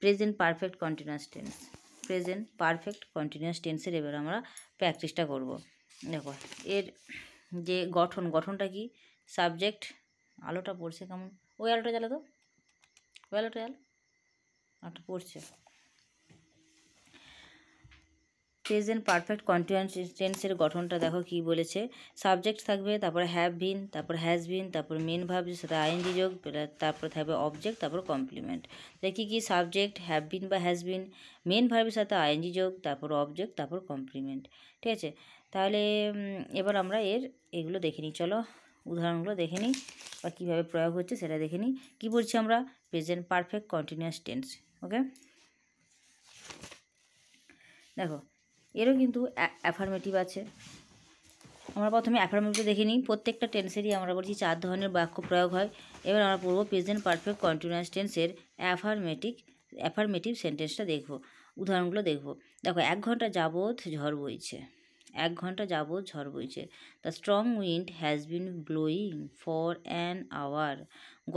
Present perfect continuous tense. Present perfect continuous টেন্সের এবার আমরা প্র্যাকটিসটা করব। দেখো এর যে গঠনটা কি, সাবজেক্ট, আলোটা পড়ছে কেমন, ওই আলোটা জ্বালা তো, ওই আলোটা জ্বালা, আলোটা পড়ছে। প্রেজেন্ট পারফেক্ট কন্টিনিউয়াস টেন্সের গঠনটা দেখো কি বলেছে। সাবজেক্ট থাকবে, তারপরে হ্যাভ বিন, তারপর হ্যাজ বিন, তারপর মেন ভার্বের সাথে আইএনজি যোগ, তারপরে থাকবে অবজেক্ট, তারপর কমপ্লিমেন্ট। তাহলে কী সাবজেক্ট, হ্যাভ বিন বা হ্যাজ বিন, মেন ভার্বের সাথে আইএনজি যোগ, তারপর অবজেক্ট, তারপর কমপ্লিমেন্ট। ঠিক আছে, তাহলে এবার আমরা এগুলো দেখে নিই। চলো উদাহরণগুলো দেখে নিই বা কীভাবে প্রয়োগ হচ্ছে সেটা দেখে নিই। কী বলছি আমরা, প্রেজেন্ট পারফেক্ট কন্টিনিউয়াস টেন্স। ওকে, দেখো এরও কিন্তু অ্যাফার্মেটিভ আছে। আমরা প্রথমে অ্যাফার্মেটিভ দেখে নিই। প্রত্যেকটা টেন্সেরই আমরা বলছি 4 ধরনের বাক্য প্রয়োগ হয়। এবার আমরা পড়বো প্রেজেন্ট পারফেক্ট কন্টিনিউয়াস টেন্সের অ্যাফার্মেটিভ সেন্টেন্সটা দেখব, উদাহরণগুলো দেখব। দেখো 1 ঘন্টা যাবৎ ঝড় বইছে। 1 ঘন্টা যাবৎ ঝড় বইছে। The strong wind has been blowing for an hour.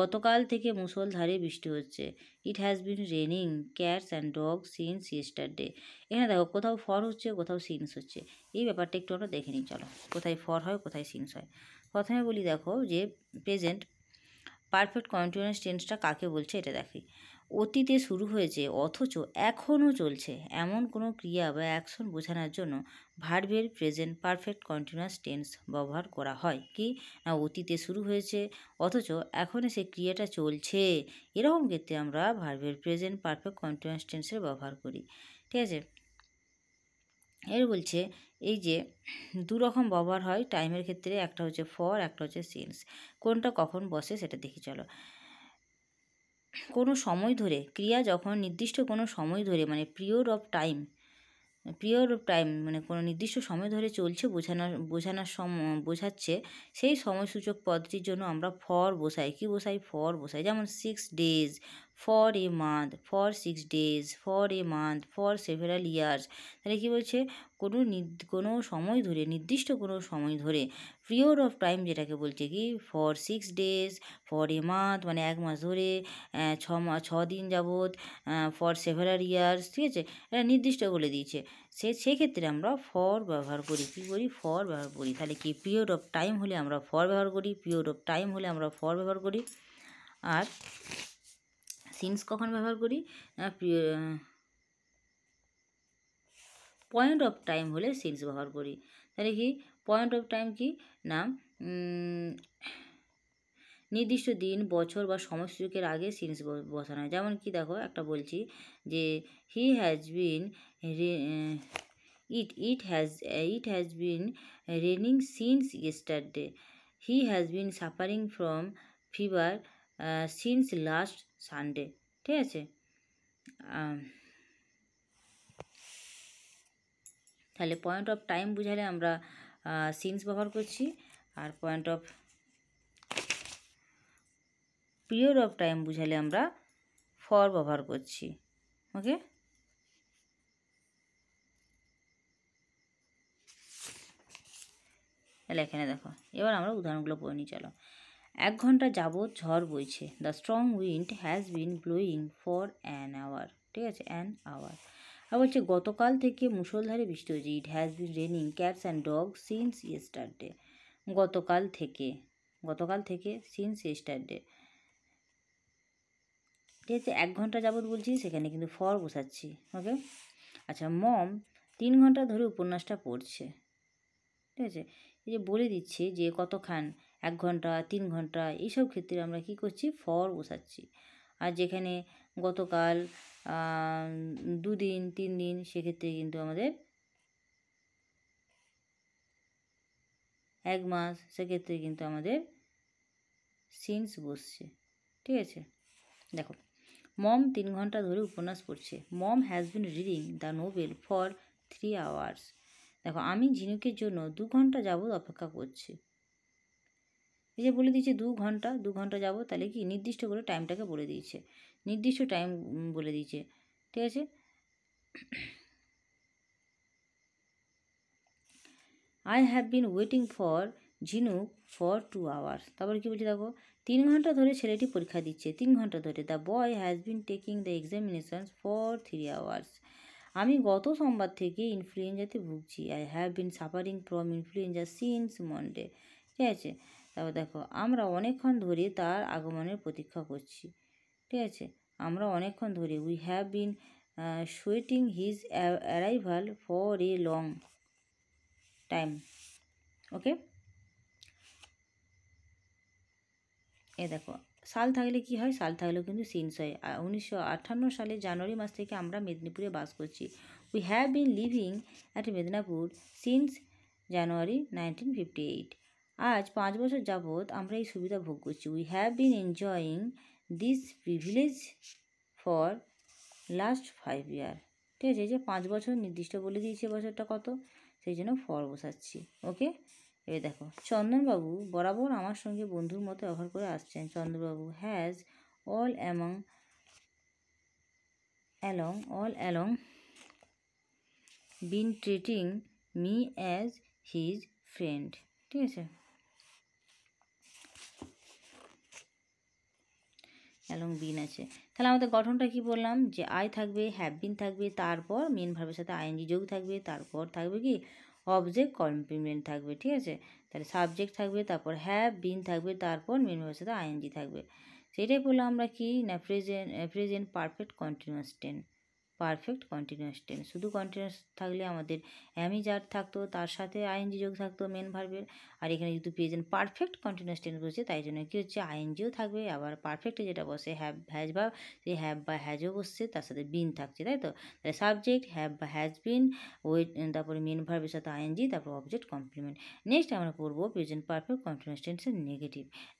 গতকাল থেকে মুষলধারে বৃষ্টি হচ্ছে। It has been raining cats and dog since yesterday. এখানে দেখো কোথাও ফর হচ্ছে, কোথাও সিন্স হচ্ছে। এই ব্যাপারটা একটু আমরা দেখে নিই। চলো কোথায় ফর হয়, কোথায় সিন্স হয়। প্রথমে বলি দেখো যে প্রেজেন্ট পারফেক্ট কন্টিনিউয়াস টেন্সটা কাকে বলছে এটা দেখি। অতীতে শুরু হয়েছে অথচ এখনও চলছে এমন কোনো ক্রিয়া বা অ্যাকশন বোঝানোর জন্য ভার্বের প্রেজেন্ট পারফেক্ট কন্টিনিউয়াস টেন্স ব্যবহার করা হয়। কি না, অতীতে শুরু হয়েছে অথচ এখনও সেই ক্রিয়াটা চলছে, এরকম ক্ষেত্রে আমরা ভার্বের প্রেজেন্ট পারফেক্ট কন্টিনিউয়াস টেন্সের ব্যবহার করি। ঠিক আছে, এর বলছে এই যে 2 রকম ব্যবহার হয় টাইমের ক্ষেত্রে, একটা হচ্ছে ফর, একটা হচ্ছে সিন্স। কোনটা কখন বসে সেটা দেখি চলো। কোনো সময় ধরে ক্রিয়া যখন নির্দিষ্ট কোনো সময় ধরে মানে পিরিয়ড অফ টাইম মানে কোনো নির্দিষ্ট সময় ধরে চলছে বোঝাচ্ছে, সেই সময়সূচক পদটির জন্য আমরা ফর বসাই। কি বসাই, ফর বসাই। যেমন 6 days, for a month, for 6 days, for a month, for several years. তাহলে কী বলছে, কোনো সময় ধরে, নির্দিষ্ট কোনো সময় ধরে, পিরিয়ড অফ টাইম যেটাকে বলছে কি, for 6 days, for a month মানে 1 মাস ধরে, 6 দিন যাবৎ, ফর সেভারাল ইয়ার্স। ঠিক আছে, এটা নির্দিষ্ট বলে দিয়েছে। সেক্ষেত্রে আমরা ফর ব্যবহার করি। কী করি, ফর ব্যবহার করি। তাহলে কি, পিরিয়ড অফ টাইম হলে আমরা ফর ব্যবহার করি, পিরিয়ড অফ টাইম হলে আমরা ফর ব্যবহার করি। আর সিন্স কখন ব্যবহার করি, পয়েন্ট অফ টাইম হলে সিন্স ব্যবহার করি। তাহলে কি, পয়েন্ট অফ টাইম কি না, নির্দিষ্ট দিন, বছর বা সময়সূচকের আগে সিন্স বসানো হয়। যেমন কি দেখো একটা বলছি যে he has been it has been raining since yesterday. He has been suffering from fever since last Sunday. ঠিক আছে, তাহলে পয়েন্ট অফ টাইম বুঝালে আমরা সিন্স ব্যবহার করছি, আর point of period of time বুঝালে আমরা ফর ব্যবহার করছি। ওকে, তাহলে এখানে দেখো এবার আমরা উদাহরণগুলো পড়ে নিই। চলো, 1 ঘন্টা যাবৎ ঝড় বইছে। The strong wind has been blowing for an hour. ঠিক আছে, অ্যান আওয়ার। আর বলছে গতকাল থেকে মুষলধারে বৃষ্টি হয়েছে। It has been raining cats and dog since yesterday. গতকাল থেকে সিন্স ইয়েস্টারডে। ঠিক আছে, 1 ঘন্টা যাবৎ বলছি, সেখানে কিন্তু ফর বসাচ্ছি। ওকে, আচ্ছা, মম 3 ঘন্টা ধরে উপন্যাসটা পড়ছে। ঠিক আছে, এই যে বলে দিচ্ছি যে কতক্ষণ, 1 ঘন্টা, 3 ঘন্টা, এইসব ক্ষেত্রে আমরা কি করছি, ফর বসাচ্ছি। আর যেখানে গতকাল, 2 দিন, 3 দিন, সেক্ষেত্রে কিন্তু আমাদের 1 মাস, সেক্ষেত্রে কিন্তু আমাদের সিন্স বসছে। ঠিক আছে, দেখো মম 3 ঘন্টা ধরে উপন্যাস পড়ছে। Mom has been reading the novel for 3 hours. দেখো আমি ঝিনুকের জন্য 2 ঘন্টা যাবৎ অপেক্ষা করছি। এই যে বলে দিয়েছে 2 ঘন্টা যাবৎ, তাহলে কি নির্দিষ্ট করে টাইমটাকে বলে দিয়েছে, নির্দিষ্ট টাইম বলে দিয়েছে। ঠিক আছে, I have been waiting for ঝিনুক ফর 2 hours. তারপরে কী বলছি দেখো, 3 ঘন্টা ধরে ছেলেটি পরীক্ষা দিচ্ছে। 3 ঘন্টা ধরে। The boy has been taking the examinations for 3 hours. আমি গত সোমবার থেকে ইনফ্লুয়েঞ্জাতে ভুগছি। I have been suffering from influenza since Monday. ঠিক আছে, তারপর দেখো, আমরা অনেকক্ষণ ধরে তার আগমনের প্রতীক্ষা করছি। ঠিক আছে, আমরা অনেকক্ষণ ধরে, we have been waiting his arrival for a long time. Okay, এ দেখো, সাল থাকলে কি হয়? সাল থাকলেও কিন্তু সিন্স হয়। 1958 সালে জানুয়ারি মাস থেকে আমরা মেদিনীপুরে বাস করছি। We have been leaving at Medinipur since জানুয়ারি 1958। আজ 5 বছর যাবৎ আমরা এই সুবিধা ভোগ করছি। We have bin enjoying this privilege for last 5 ইয়ার। ঠিক আছে, এই যে 5 বছর নির্দিষ্ট বলে দিয়েছে বছরটা কত, সেই জন্য ফর বসাচ্ছি। ওকে, এবার দেখো, চন্দনবাবু বরাবর আমার সঙ্গে বন্ধুর মতো ব্যবহার করে আসছেন। Chandrababu has all along been treating me as his friend. ঠিক আছে, অ্যালং বিন আছে। তাহলে আমাদের গঠনটা কি বললাম, যে আই থাকবে, হ্যাভ বিন থাকবে, তারপর মেন ভার্বের সাথে আইএনজি যোগ থাকবে, তারপর থাকবে কি অবজেক্ট কমপ্লিমেন্ট থাকবে। ঠিক আছে, তাহলে সাবজেক্ট থাকবে, তারপর হ্যাভ বিন থাকবে, তারপর মেন ভার্বের সাথে আইএনজি থাকবে। সেটাই বললাম আমরা কি না, present perfect continuous tense. Perfect continuous tense, শুধু কন্টিনিউয়াস থাকলে আমাদের অ্যামি যার থাকতো, তার সাথে আইএনজি যোগ থাকতো মেন ভার্বের। আর এখানে যেহেতু প্রেজেন্ট পারফেক্ট কন্টিনিউয়াস টেন্স বসছে, তাই জন্য কি হচ্ছে, আইএনজিও থাকবে। আবার পারফেক্টে যেটা বসে হ্যাভ হ্যাজ বা সেই হ্যাভ বা হ্যাজও বসছে, তার সাথে বিন থাকছে, তাই তো। তাহলে সাবজেক্ট হ্যাভ বা হ্যাজ বিন, তারপরে মেন ভার্বের সাথে আইএনজি, তারপর অবজেক্ট কমপ্লিমেন্ট। নেক্সট আমরা পড়বো প্রেজেন্ট পারফেক্ট কন্টিনিউয়াস টেন্সের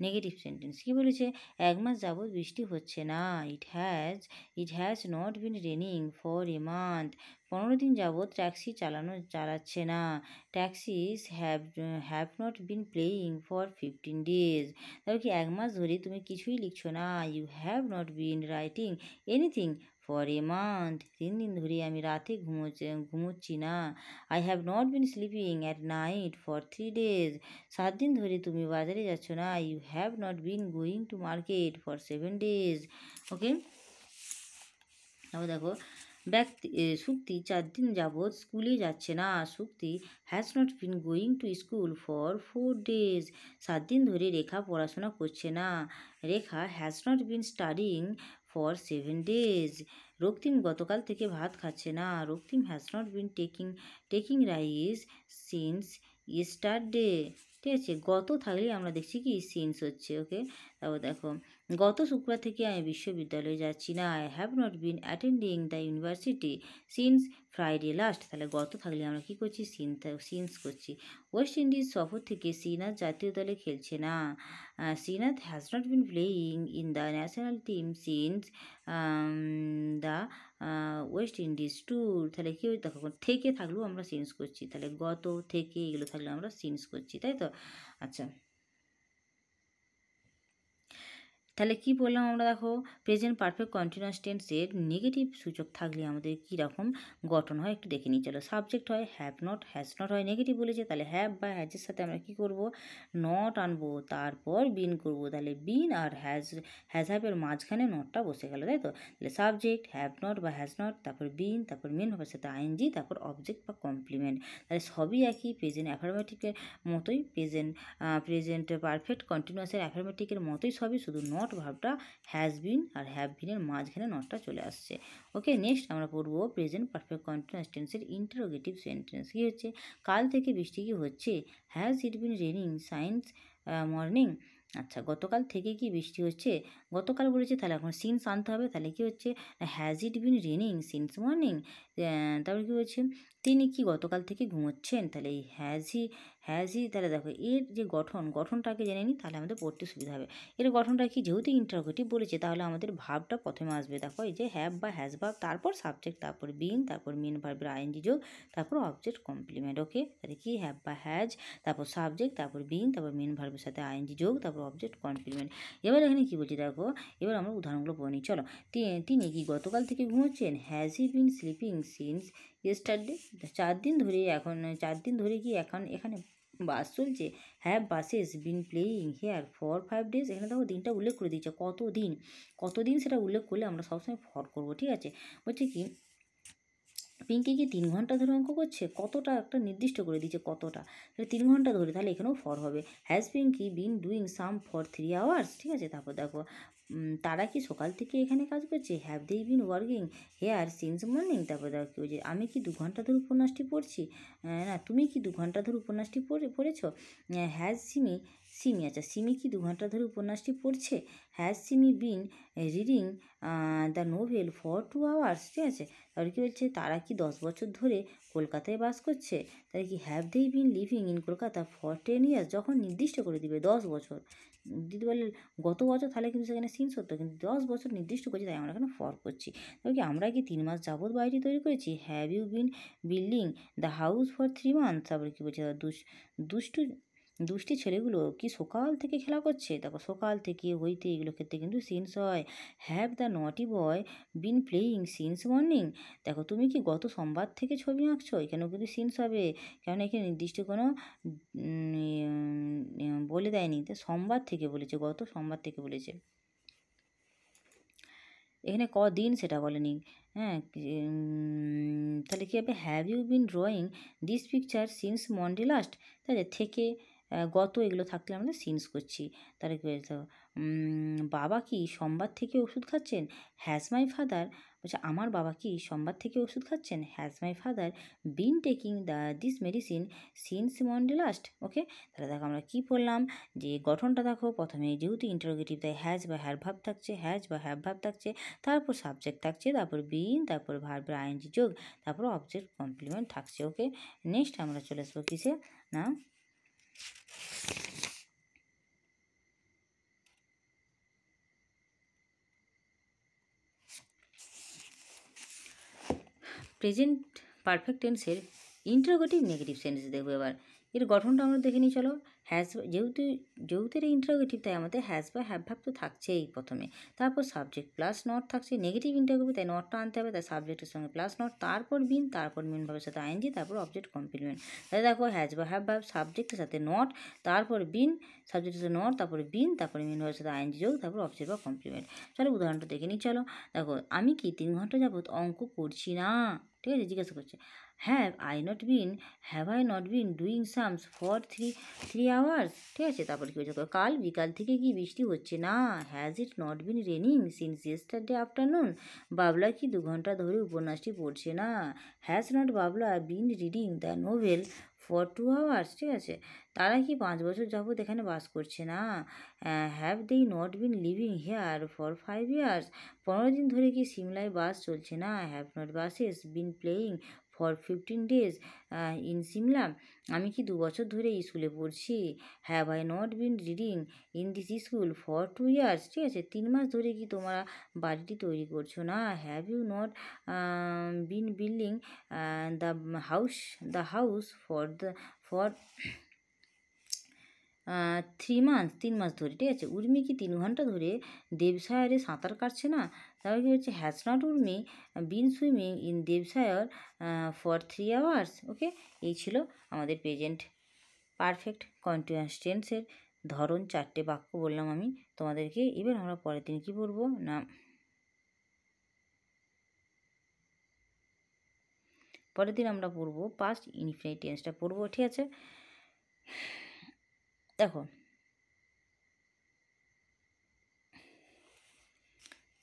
নেগেটিভ সেন্টেন্স। কী বলেছে, 1 মাস যাবৎ বৃষ্টি হচ্ছে না। It has not been raining for a month. 15 দিন যাবৎ ট্যাক্সি চালাচ্ছে না। Taxis have not been playing for 15 days। তবে কি 1 মাস ধরে তুমি কিছুই লিখছো না। You have not been writing anything for a month. 3 দিন ধরে আমি রাতে ঘুমোচ্ছি না। I have not been sleeping at night for 3 days। 7 দিন ধরে তুমি বাজারে যাচ্ছ না। You have not been going to market for 7 days। Okay, তারপর দেখো, সুক্তি 4 দিন যাবৎ স্কুলে যাচ্ছে না। Sukti has not been going to school for 4 days। 7 দিন ধরে রেখা পড়াশোনা করছে না। Rekha has not been studying for 7 days। Raktim গতকাল থেকে ভাত খাচ্ছে না। Raktim has not been taking rice since yesterday. ঠিক আছে, গত থাকলে আমরা দেখছি কি সিন্স হচ্ছে। ওকে, তারপর দেখো, গত শুক্রবার থেকে আমি বিশ্ববিদ্যালয়ে যাচ্ছি না। I have not bin attending the university since Friday last. তাহলে গত থাকলে আমরা কী করছি, সিন্স করছি। ওয়েস্ট ইন্ডিজ সফর থেকে শ্রীনাথ জাতীয় দলে খেলছে না। Srinath has not been playing in the national team since the West Indies tour. তাহলে কী দেখো, থেকে থাকলেও আমরা সিন্স করছি। তাহলে গত, থেকে এগুলো থাকলে আমরা সিন্স করছি, তাই তো। আচ্ছা, তাহলে কি বললাম আমরা, দেখো, প্রেজেন্ট পারফেক্ট কন্টিনিউয়াস টেন্সের নেগেটিভ সূচক থাকলে আমাদের কী রকম গঠন হয় একটু দেখে নিই। চলো, সাবজেক্ট হয় হ্যাভ নট, হ্যাজ নট হয় নেগেটিভ বলেছে, তাহলে হ্যাভ বা হ্যাজের সাথে আমরা কী করব, নট আনবো, তারপর বিন করব। তাহলে বিন আর হ্যাভের মাঝখানে নটটা বসে গেল, তাই তো। তাহলে সাবজেক্ট হ্যাভ নট বা হ্যাজ নট, তারপর বিন, তারপর মেন ভার্বের সাথে আইএনজি, তারপর অবজেক্ট বা কমপ্লিমেন্ট। তাহলে সবই একই, প্রেজেন্ট অ্যাফার্মেটিভের মতোই, প্রেজেন্ট পারফেক্ট কন্টিনিউয়াসের অ্যাফার্মেটিভের মতোই সবই, শুধু নট ভাবটা হ্যাজ বিন আর হ্যাভ বিনের মাঝখানে নটটা চলে আসছে। ওকে, নেক্সট আমরা পড়বো প্রেজেন্ট পারফেক্ট কন্টিনিউয়াস টেন্সের ইন্টারোগেটিভ সেন্টেন্স। কী হচ্ছে, কাল থেকে বৃষ্টি কি হচ্ছে। Has it been raining science morning. আচ্ছা, গতকাল থেকে কি বৃষ্টি হচ্ছে। গতকাল বলেছে, তাহলে এখন সিন্স আনতে হবে। তাহলে কী হচ্ছে, has it been raining since morning. তারপরে কী বলছে, তিনি কি গতকাল থেকে ঘুমোচ্ছেন। তাহলে এই হ্যাজই, তাহলে দেখো এর যে গঠনটাকে জেনে নিই, তাহলে আমাদের পড়তে সুবিধা হবে। এর গঠনটা কি, যেহেতু ইন্টারোগেটিভ বলেছে, তাহলে আমাদের ভাবটা প্রথমে আসবে। দেখো, এই যে হ্যাভ বা হ্যাজ ভাব, তারপর সাবজেক্ট, তারপর বিন, তারপর মেন ভার্বের আইএনজি যোগ, তারপর অবজেক্ট কমপ্লিমেন্ট। ওকে, তাহলে কি, হ্যাভ বা হ্যাজ, তারপর সাবজেক্ট, তারপর বিন, তারপর মেন ভার্বের সাথে আইএনজি যোগ, তারপর অবজেক্ট কমপ্লিমেন্ট। এবার এখানে কি বলছি দেখো, এবার আমরা উদাহরণগুলো পড়ে নিই। চলো, তিনি কি গতকাল থেকে ঘুমোচ্ছেন। Has he been sleeping since yesterday. 4 দিন ধরে কি এখন এখানে বাস চলছে, have buses been playing here for 5 days। এখানে দেখো দিনটা উল্লেখ করে দিচ্ছে, কতদিন সেটা উল্লেখ করলে আমরা সবসময় ফর করবো, ঠিক আছে। বলছে কি পিঙ্কি কি 3 ঘন্টা ধরে অঙ্ক করছে, কতটা একটা নির্দিষ্ট করে দিচ্ছে কতটা, তাহলে 3 ঘন্টা ধরে, তাহলে এখানেও ফর হবে। Has Pinki been doing some for 3 hours, ঠিক আছে। তারপর দেখো তারা কি সকাল থেকে এখানে কাজ করছে, have they been working here since morning. তারপর দেখো কি বলছে, আমি কি 2 ঘন্টা ধরে উপন্যাসটি পড়ছি, না তুমি কি 2 ঘন্টা ধরে উপন্যাসটি পড়েছো। হ্যাজ সিমি আচ্ছা সিমি কি 2 ঘন্টা ধরে উপন্যাসটি পড়ছে, has Simi bin reading the novel for 2 hours, ঠিক আছে। তারপরে কী বলছে, তারা কি 10 বছর ধরে কলকাতায় বাস করছে, তাহলে কি have they been living in Kolkata for 10 years। যখন নির্দিষ্ট করে দিবে 10 বছর দিদি বলে গত বছর, তাহলে কিন্তু সেখানে সিন্স হতো, কিন্তু 10 বছর নির্দিষ্ট করছি তাই আমরা এখানে ফর করছি। তবে কি আমরা কি 3 মাস যাবত বাড়িটি তৈরি করেছি, have you been building the house for 3 months। তারপরে কী বলছে, দুষ্টু দুষ্টি ছেলেগুলো কি সকাল থেকে খেলা করছে, তারপর সকাল থেকে হইতে এগুলো ক্ষেত্রে কিন্তু সিন্স হয়। হ্যাভ দ্য নটি বয় বিন প্লেয়িং সিন্স মর্নিং। দেখো তুমি কি গত সোমবার থেকে ছবি আঁকছো, এখানেও কিন্তু সিন্স হবে, কারণ এখানে নির্দিষ্ট কোনো বলে দেয়নি, তো সোমবার থেকে বলেছে, গত সোমবার থেকে বলেছে, এখানে কদিন সেটা বলেনি। হ্যাঁ তাহলে কী হবে, have you been drawing this picture since Monday last, তাই থেকে গত এগুলো থাকলে আমরা সিন্স করছি। তাহলে কী বলতো, বাবা কি সোমবার থেকে ওষুধ খাচ্ছেন, হ্যাজ মাই ফাদার, বলছে আমার বাবা কি সোমবার থেকে ওষুধ খাচ্ছেন, has my father been taking this medicine since Monday last. Okay, তাহলে দেখো আমরা কী পড়লাম, যে গঠনটা দেখো, প্রথমে যেহেতু ইন্টারোগেটিভ তাই হ্যাজ বা হ্যার ভাব থাকছে, হ্যাজ বা হ্যাভ ভাব থাকছে, তারপর সাবজেক্ট থাকছে, তারপর বিন, তারপর ভার্বের আইএনজি যোগ, তারপর অবজেক্ট কমপ্লিমেন্ট থাকছে। ওকে, নেক্সট আমরা চলে আসবো কিসে না প্রেজেন্ট পারফেক্ট টেন্সের ইন্টারোগেটিভ নেগেটিভ সেন্স দেখবো। এবার এর গঠনটা আমরা দেখে নিই চলো। হ্যাজ যেহেতু এটা ইন্টারোগেটিভ তাই আমাদের হ্যাজ বা হ্যাভ ভাব তো থাকছেই প্রথমে, তারপর সাবজেক্ট প্লাস নট থাকছে, নেগেটিভ ইন্টারোগেটিভ তাই নটটা আনতে হবে, তাই সাবজেক্টের সঙ্গে প্লাস নট, তারপর বিন, তারপর মেন ভাবের সাথে আইএনজি, তারপর অবজেক্ট কমপ্লিমেন্ট। তাহলে দেখো হ্যাজ বা হ্যাভ ভাব সাবজেক্টের সাথে নট, তারপর বিন, সাবজেক্টের সাথে নট, তারপরে বিন, তারপরে মেন ভাবের সাথে আইএনজি যোগ, তারপর অবজেক্ট বা কমপ্লিমেন্ট। চলো উদাহরণটা দেখে নিই চলো। দেখো আমি কি 3 ঘন্টা যাবত অঙ্ক করছি না, ঠিক আছে, জিজ্ঞাসা করছে। Have I not been doing sums for three hours, ঠিক আছে। তারপর কী হয়েছে, কাল বিকাল থেকে কি বৃষ্টি হচ্ছে না, has it not been raining since yesterday afternoon. বাবলা কি 2 ঘন্টা ধরে উপন্যাসটি পড়ছে না, has not Babla bin reading the novel for 2 hours, ঠিক আছে। তারা কি 5 বছর যাবত এখানে বাস করছে না, have they not been living here for 5 years। 15 দিন ধরে কি সিমলায় বাস চলছে না, have not buses been playing for 15 days in Shimla. আমি কি 2 বছর ধরে স্কুলে পড়ছি, have I not been reading in this school for 2 years, ঠিক আছে। 3 মাস ধরে কি তোমরা বাড়িটি তৈরি করছো না, have you not been building the house for 3 মাস ধরে, ঠিক আছে। উর্মি কি 3 ঘন্টা ধরে দেবসায়ারে সাঁতার কাটছে না, তাহলে কি হচ্ছে, has not Urmi been swimming in Debsayar for 3 hours। Okay, এই ছিল আমাদের প্রেজেন্ট পারফেক্ট কন্টিনিউয়াস টেন্সের ধরন। 4টে বাক্য বললাম আমি তোমাদেরকে। এবার আমরা পরের দিন কী পড়বো না, পরের দিন আমরা পড়বো পাস্ট ইনফিনিট টেন্সটা পড়বো, ঠিক আছে। দেখো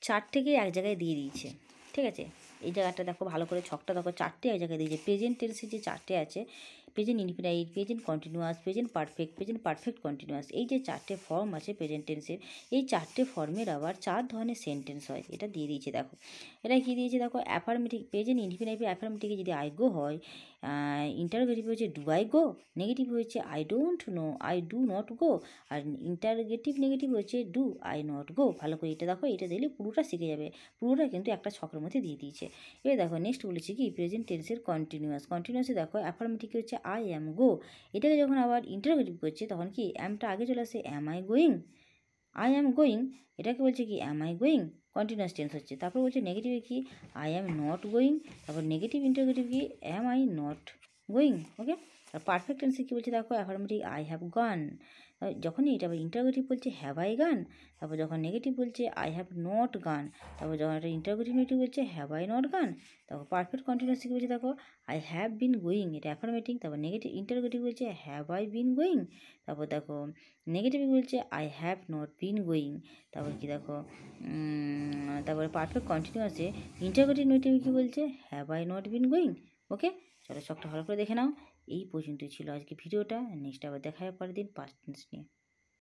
4টেকে এক জায়গায় দিয়ে দিয়েছে, ঠিক আছে। এই জায়গাটা দেখো ভালো করে, ছকটা দেখো, 4টে এক জায়গায় দিয়েছে। প্রেজেন্ট টেন্সে যে 4টে আছে, present infinite, present continuous, present perfect continuous, এই যে 4টে ফর্ম আছে প্রেজেন্ট টেন্সের, এই 4টে ফর্মের আবার 4 ধরনের সেন্টেন্স হয়, এটা দিয়ে দিয়েছে। দেখো এটা কী দিয়েছে, দেখো অ্যাফার্মেটিভ, প্রেজেন্ট ইনফিনিটিভ অ্যাফার্মেটিভে যদি আই গো হয়, ইন্টারোগেটিভ হয়েছে ডু আই গো, নেগেটিভ হয়েছে I don't know, I do not go, আর ইন্টারোগেটিভ নেগেটিভ হচ্ছে ডু আই নট গো। ভালো করে এটা দেখো, এটা দিলে পুরোটা শিখে যাবে, পুরোটা কিন্তু একটা ছকের মধ্যে দিয়ে দিয়েছে। এবার দেখো নেক্সট বলেছি কি, প্রেজেন্ট টেন্সের কন্টিনিউয়াসে দেখো অ্যাফার্মেটিভ হচ্ছে আই অ্যাম গো, এটাকে যখন আবার ইন্টারোগেটিভ করছে তখন কি অ্যামটা আগে চলে আসে, am I going, I am going, এটাকে বলছে কি am I going, continuous tense হচ্ছে। তারপর বলছে নেগেটিভে কি, আই অ্যাম নট গোয়িং, তারপর নেগেটিভ ইন্টারোগেটিভ কি, am I not going. Okay, আর পারফেক্ট টেন্সে কী বলছে দেখো, অ্যাফার্মেটিভ আই হ্যাভ গান, যখনই এটা আবার ইন্টারোগেটিভ বলছে হ্যাভ আই গান, তারপর যখন নেগেটিভ বলছে আই হ্যাভ নট গান, তারপর যখন এটা ইন্টারোগেটিভ নেগেটিভ বলছে হ্যাভ আই নট গান, তারপর পারফেক্ট কন্টিনিউয়াসে কী বলছে দেখো, আই হ্যাভ বিন গোয়িং, এটা অ্যাফার্মেটিভ, তারপর নেগেটিভ ইন্টারোগেটিভ বলছে হ্যাভ আই বিন গোয়িং, তারপর দেখো নেগেটিভ বলছে I have not been going, তারপর কি দেখো তারপরে পারফেক্ট কন্টিনিউয়াসে ইন্টারোগেটিভ নেগেটিভ কী বলছে have I not been going. Okay, চলো সবটা ভালো করে দেখে নাও। এই পর্যন্তই ছিল আজকে ভিডিওটা, নেক্সট আবার দেখা হবে পরের দিন পাস্ট টেন্স নিয়ে।